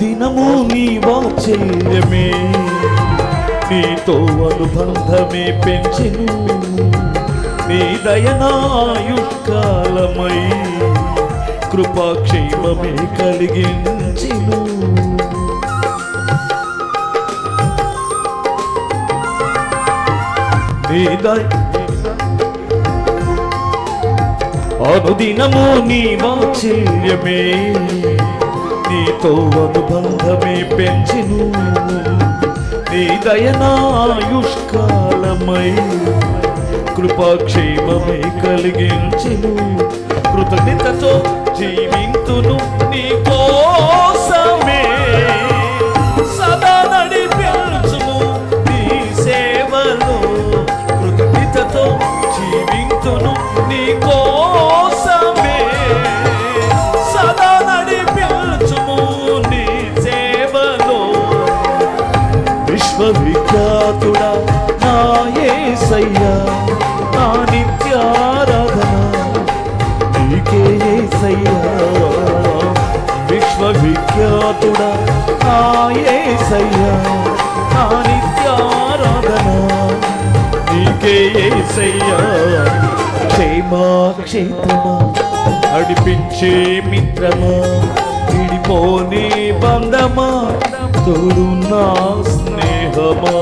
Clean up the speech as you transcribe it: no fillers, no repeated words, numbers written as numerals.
అనుదినము నీ వాత్సల్యమే నీతో అనుబంధమే పెంచెను నీ దయనాయుష్కాలమై కృపాక్షేమమే కలిగించెను నీ అనుదినము నీ వాత్సల్యమే నీతో అనుబంధమే పెంచెను నీ దయనాయుష్కాలమై కృపాక్షేమమే కలిగించెను కృతజ్ఞతతో జీవింతును నీ కోసమే సదా నడిపించుము నీ సేవలో కృతజ్ఞతతో జీవింతును నీ కోసమే సదా నడిపించుము నీ సేవలో విశ్వవిఖ్యాతుడా నా యేసయ్యా నా నిత్యారాధన నీకే యేసయ్యా విశ్వవిఖ్యాతుడా నా యేసయ్యా నా నిత్యారాధన నీకే యేసయ్యా క్షేమా నడిపించే మిత్రమా విడిపోని బంధమా తోడు నా స్నేహమా